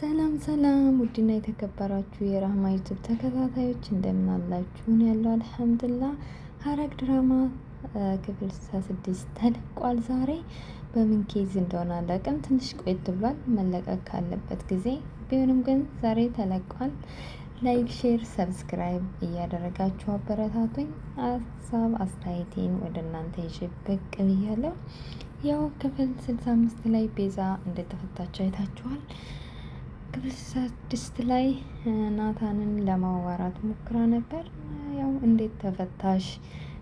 ሰላም ሰላም ውድና የተከበራችሁ የራህማ ዩቲዩብ ተከታታዮች እንደምን አላችሁ? ያለው አልሐምዱሊላህ። ሐረግ ድራማ ክፍል 66 ተለቋል። ዛሬ በምን ኬዝ እንደሆነ አላውቅም፣ ትንሽ ቆየት ብሏል መለቀቅ ካለበት ጊዜ ቢሆንም ግን ዛሬ ተለቋል። ላይክ፣ ሼር፣ ሰብስክራይብ እያደረጋችሁ አበረታቱኝ። ሀሳብ አስተያየቴን ወደ እናንተ ይዤ ብቅ ብያለሁ። ያው ክፍል 65 ላይ ቤዛ እንደተፈታች አይታችኋል። ክፍል 66 ላይ ናታንን ለማዋራት ሞክራ ነበር። ያው እንዴት ተፈታሽ፣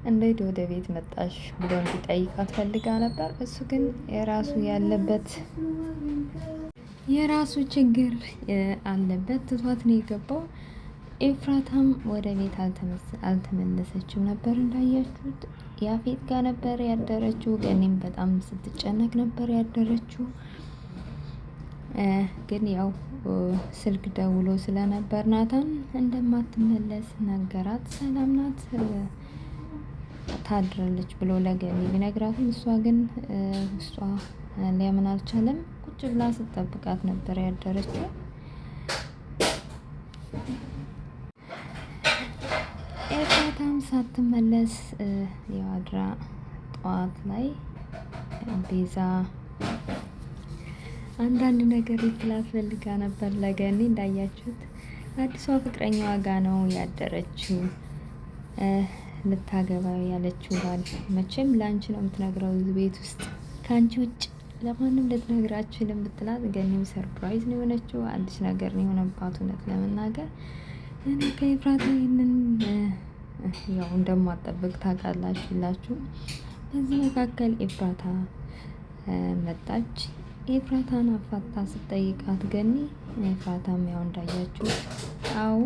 እንዴት ወደ ቤት መጣሽ ብሎ እንዲጠይቃት ፈልጋ ነበር። እሱ ግን የራሱ ችግር አለበት ትቷት ነው የገባው። ኤፍራታም ወደ ቤት አልተመለሰችም ነበር እንዳያችሁት። ያፌት ጋር ነበር ያደረችው። ገኒም በጣም ስትጨነቅ ነበር ያደረችው። ግን ያው ስልክ ደውሎ ስለነበር ናታን እንደማትመለስ ነገራት። ሰላም ናት ታድራለች ብሎ ለገኒ ቢነግራትም እሷ ግን ውስጧ ሊያምን አልቻለም። ቁጭ ብላ ስትጠብቃት ነበር ያደረችው። ኤፍራታም ሳትመለስ የዋድራ ጠዋት ላይ ቤዛ አንዳንድ ነገር ልትላት ፈልጋ ነበር ለገኒ። እንዳያችሁት አዲሷ ፍቅረኛዋ ጋ ነው ያደረችው። ልታገባ ያለችው ባል መቼም ላንቺ ነው የምትነግረው ቤት ውስጥ ከአንቺ ውጭ ለማንም ልትነግራችሁ ለምትላት ገኒም ሰርፕራይዝ ነው የሆነችው። አዲስ ነገር ነው የሆነባት። እውነት ለመናገር እኔ ከኤፍራታ ይህንን ያው እንደማጠብቅ ታውቃላችሁ። በዚህ መካከል ኤፍራታ መጣች። ኤፍራታን አፋታ ስትጠይቃት ገኒ ኤፍራታም ያው እንዳያችሁ አዎ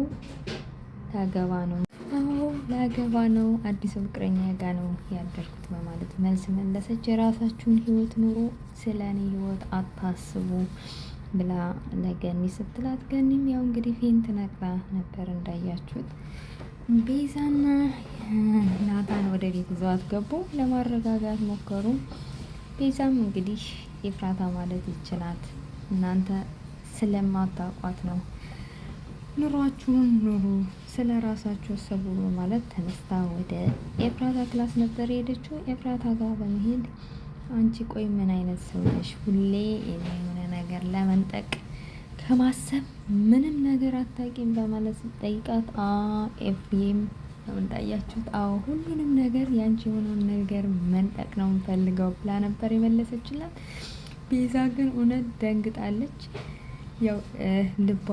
ላገባ ነው አዲስ ፍቅረኛ ጋ ነው ያደርኩት በማለት መልስ መለሰች። የራሳችሁን ህይወት ኑሮ ስለ እኔ ህይወት አታስቡ ብላ ለገኒ ስትላት ገኒም ያው እንግዲህ ፌንት ነቅላ ነበር እንዳያችሁት። ቤዛና ናታን ወደ ቤት ይዘዋት ገቡ። ለማረጋጋት ሞከሩ። ቤዛም እንግዲህ ኤፍራታ ማለት ይችላል እናንተ ስለማታውቋት ነው፣ ኑሯችሁን ኑሩ፣ ስለ ራሳችሁ አስቡ ማለት ተነስታ ወደ ኤፍራታ ክላስ ነበር የሄደችው። ኤፍራታ ጋር በመሄድ አንቺ ቆይ ምን አይነት ሰው ነሽ? ሁሌ የሆነ ነገር ለመንጠቅ ከማሰብ ምንም ነገር አታውቂም በማለት ስትጠይቃት ኤፍሬም እንዳያችሁት ሁሉንም ነገር ያንቺ የሆነውን ነገር መንጠቅ ነው የምፈልገው ብላ ነበር የመለሰችላት። ቤዛ ግን እውነት ደንግጣለች። ያው ልቧ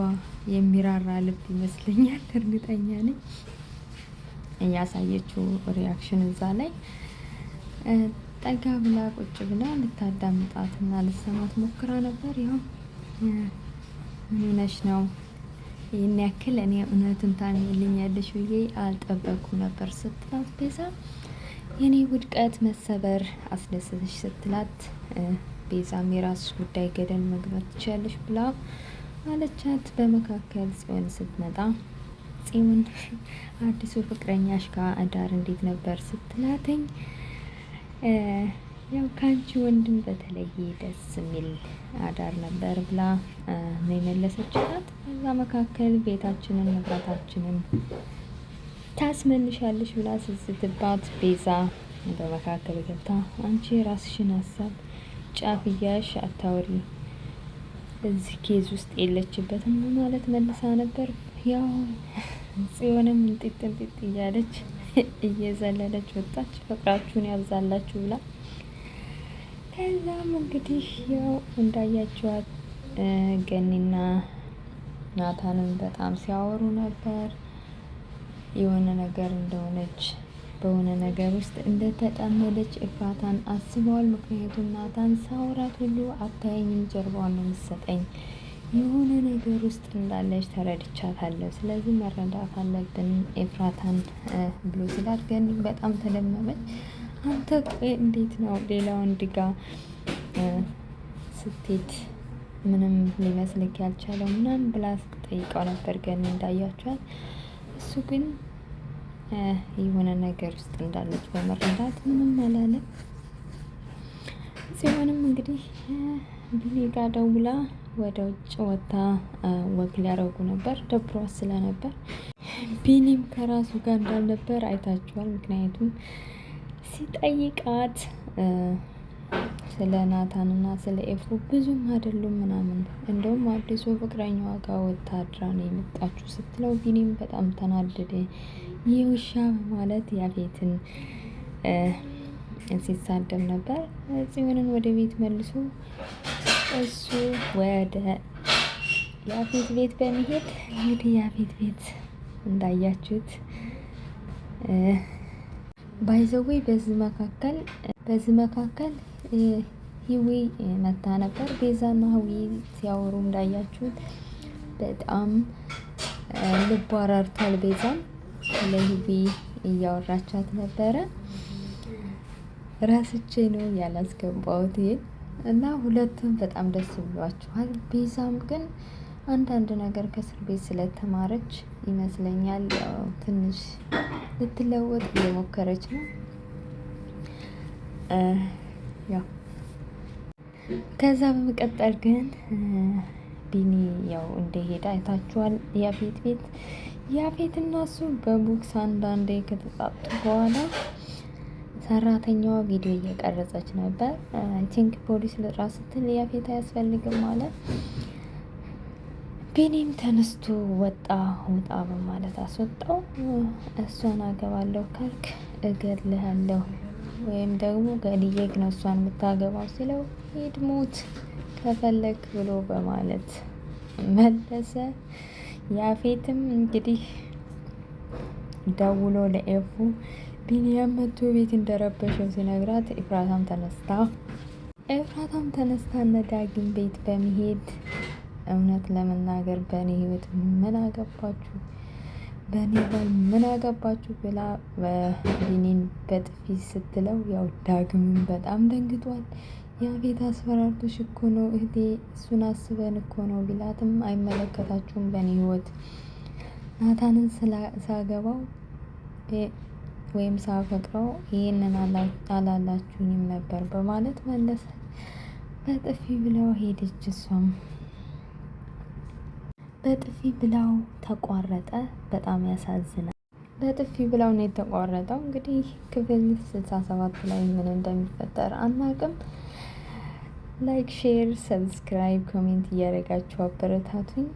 የሚራራ ልብ ይመስለኛል፣ እርግጠኛ ነኝ። እያሳየችው ሪያክሽን እዛ ላይ ጠጋ ብላ ቁጭ ብላ ልታዳምጣትና ልሰማት ሞክራ ነበር። ያው ምን ሆነሽ ነው ይህን ያክል እኔ እውነትን ታምኚልኛለሽ ብዬ አልጠበኩም ነበር ስትላት፣ ቤዛ የኔ ውድቀት መሰበር አስደሰተሽ ስትላት፣ ቤዛም የራስሽ ጉዳይ ገደል መግባት ትችያለሽ ብላ አለቻት። በመካከል ጽዮን ስትመጣ ጽዮን አዲሱ ፍቅረኛሽ ጋር አዳር እንዴት ነበር ስትላተኝ፣ ያው ካንቺ ወንድም በተለየ ደስ የሚል አዳር ነበር ብላ ነው የመለሰችላት። በዛ መካከል ቤታችንን ንብረታችንን ታስመልሻለሽ ብላ ስትባት፣ ቤዛ በመካከል ገብታ አንቺ የራስሽን ሀሳብ ጫፍያሽ አታውሪ፣ እዚህ ኬዝ ውስጥ የለችበትም ማለት መልሳ ነበር። ያው ጽዮንም እንጢጥ እያለች እየዘለለች ወጣች። ፍቅራችሁን ያብዛላችሁ ብላ ከዛም እንግዲህ ያው እንዳያችኋት ገኒና ናታንም በጣም ሲያወሩ ነበር። የሆነ ነገር እንደሆነች በሆነ ነገር ውስጥ እንደተጠመደች ኤፍራታን አስበዋል። ምክንያቱም ናታን ሳውራት ሁሉ አታየኝም፣ ጀርባዋን ነው የምትሰጠኝ፣ የሆነ ነገር ውስጥ እንዳለች ተረድቻታለሁ፣ ስለዚህ መረዳት አለብን ኤፍራታን ብሎ ሲላት ገኒ በጣም ተደመመች። አንተ ቆይ እንዴት ነው ሌላ ወንድ ጋ ስትሄድ ምንም ሊመስልክ ያልቻለው ምናምን ብላ ስትጠይቀው ነበር ገኒ እንዳያችኋል። እሱ ግን የሆነ ነገር ውስጥ እንዳለች በመረዳት ምንም አላለም። ሲሆንም እንግዲህ ቢኒ ጋ ደውላ ወደ ውጭ ወጥታ ወግ ሊያደርጉ ነበር። ደብሯት ስለነበር ቢኒም ከራሱ ጋር እንዳልነበር አይታችኋል። ምክንያቱም ሲጠይቃት ስለ ናታንና ስለ ኤፉ ብዙም አይደሉም ምናምን፣ እንደውም አዲሱ ፍቅረኛዋ ጋር ወታድራ ነው የመጣችሁ ስትለው ቢኒም በጣም ተናደደ። ይህ ውሻ በማለት ያፌትን ሲሳደብ ነበር። ጽዮንን ወደ ቤት መልሶ እሱ ወደ ያፌት ቤት በመሄድ እንግዲህ ያፌት ቤት እንዳያችሁት ባይዘዌ በዚህ መካከል ሂዊ መታ ነበር። ቤዛና ሂዊ ሲያወሩ እንዳያችሁት በጣም ልቧ ራርቷል። ቤዛም ለሂዊ እያወራቻት ነበረ። ራስቼ ነው ያላስገባሁት እና ሁለቱም በጣም ደስ ብሏችኋል። ቤዛም ግን አንዳንድ ነገር ከእስር ቤት ስለተማረች ይመስለኛል ያው ትንሽ ልትለወጥ እየሞከረች ነው። ያው ከዛ በመቀጠል ግን ቢኒ ያው እንደሄደ አይታችኋል። ያፌት ቤት ያፌት እና እሱ በቦክስ አንዳንዴ ከተጣጡ በኋላ ሰራተኛዋ ቪዲዮ እየቀረጸች ነበር። አይ ቲንክ ፖሊስ ልጥራ ስትል ያፌት አያስፈልግም ማለት ቢኒም ተነስቶ ውጣ በማለት አስወጣው። እሷን አገባለሁ ካልክ እገድልሃለሁ ወይም ደግሞ ገድዬክ ነው እሷን የምታገባው ሲለው ሂድ ሞት ከፈለክ ብሎ በማለት መለሰ። ያፌትም እንግዲህ ደውሎ ለኤፉ ቢኒያም መቶ ቤት እንደረበሸው ሲነግራት ኤፍራታም ተነስታ እነ ዳግም ቤት በመሄድ እውነት ለመናገር በእኔ ህይወት ምን አገባችሁ፣ በእኔ ባል ምን አገባችሁ ብላ ቢኒን በጥፊ ስትለው ያው ዳግምን በጣም ደንግጧል። ያፌት አስፈራርቶሽ እኮ ነው እህቴ፣ እሱን አስበን እኮ ነው ቢላትም አይመለከታችሁም፣ በእኔ ህይወት ናታንን ሳገባው ወይም ሳፈቅረው ይህንን አላላችሁኝም ነበር በማለት መለሰ። በጥፊ ብላው ሄደች። እሷም በጥፊ ብላው ተቋረጠ። በጣም ያሳዝናል። በጥፊ ብላው ነው የተቋረጠው። እንግዲህ ክፍል 67 ላይ ምን እንደሚፈጠር አናውቅም። ላይክ፣ ሼር፣ ሰብስክራይብ፣ ኮሜንት እያደረጋችሁ አበረታቱኝ።